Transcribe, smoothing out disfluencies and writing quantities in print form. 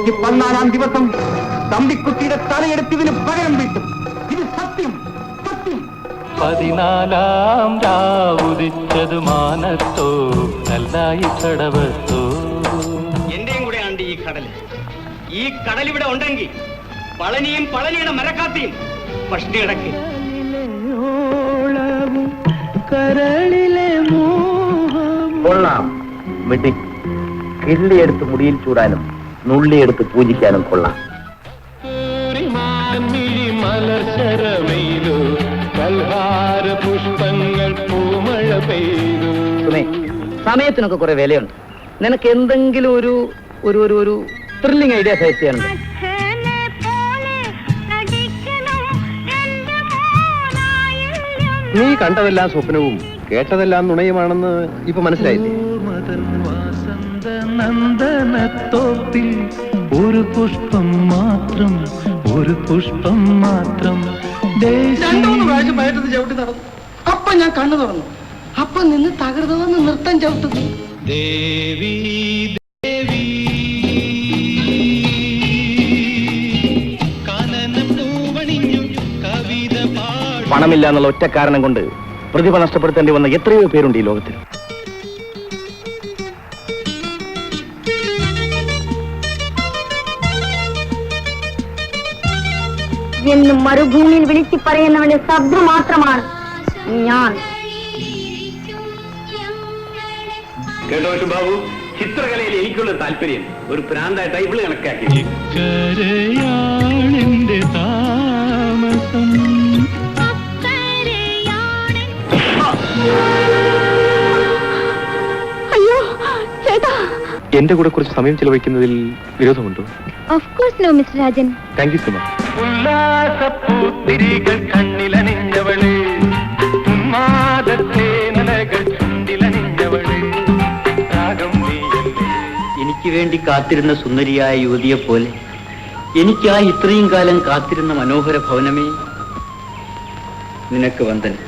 ഈ 14-ാം ദിവസം തമ്പിക്കുട്ടിയുടെ തലയെടുത്തതിന് പകരം വീട്ടും. ഇത് സത്യം, സത്യം. 14-ാം രാവുദിച്ചത് മാനത്തോ കല്ലായി കടവത്തോ. എന്റെയും കൂടെ ഉണ്ട് ഈ കടൽ. ഈ കടൽ ഇവിടെ ഉണ്ടെങ്കിൽ പളനിയും പളനിയുടെ മരക്കാത്തിയും പഷ്ടി കിടക്കി. കൊള്ളാം മിടി. കിള്ളിയെടുത്ത് മുടിയിൽ ചൂടാനും നുള്ളിയെടുത്ത് പൂജിക്കാനും കൊള്ളാം. പുഷ്പങ്ങൾ പൂമഴ പെയ്തു. സമയത്തിനൊക്കെ കുറെ വിലയുണ്ട്. നിനക്ക് എന്തെങ്കിലും ഒരു ഒരു ഒരു ഒരു ത്രില്ലിംഗ് ഐഡിയ ഫേസ് ചെയ്യാനുണ്ട്? നീ കണ്ടതെല്ലാം സ്വപ്നവും കേട്ടതെല്ലാം നുണയുമാണെന്ന് ഇപ്പൊ മനസ്സിലായില്ലേ? നന്ദനത്തോപ്പിൽ ഒരു പുഷ്പം മാത്രം, ഒരു പുഷ്പം മാത്രം. 2-3 പ്രാവശ്യം പയറ്റത്ത് ചവിട്ടി നടന്നു. അപ്പൊ ഞാൻ കണ്ണു തുറന്നു. അപ്പൊ നിന്ന് തകർന്നതെന്ന് നൃത്തം ചവിട്ടുന്നു. ദേവി ദേവി കാനനം പൂവണിഞ്ഞു കവിത പാടി. പണമില്ല എന്നുള്ള ഒറ്റ കാരണം കൊണ്ട് പ്രതിഭ നഷ്ടപ്പെടുത്തേണ്ടി വന്ന എത്രയോ പേരുണ്ട് ഈ ലോകത്തിൽ. എന്ന് മരുഭൂമിയിൽ വിളിച്ചു പറയുന്നവന്റെ ശബ്ദം മാത്രമാണ് ഞാൻ. കേട്ടോ ബാബു, ചിത്രകലയിൽ എനിക്കുള്ള താല്പര്യം ഒരു പ്രാന്തായിട്ട് ഇവള് കണക്കാക്കി. ഇക്കരയാണെന്റെ താമസം. അയ്യോ ചേട്ടാ. എന്റെ കൂടെ കുറച്ച് സമയം ചെലവഴിക്കുന്നതിൽ വിരോധമുണ്ടോ? Of course no mister Rajan. Thank you so much. ഉല്ലാസപ്പൂത്തിരികൾ കണ്ണിലണിഞ്ഞവള്, ഉന്മാദത്തേനലകൾ ചുണ്ടിലണിഞ്ഞവള്, രാഗം നീയല്ലേ. എനിക്ക് വേണ്ടി കാത്തിരുന്ന സുന്ദരിയായ യുവതിയെ പോലെ എനിക്കായി ഇത്രയും കാലം കാത്തിരുന്ന മനോഹര ഭവനമേ, നിനക്ക് വന്ദനം.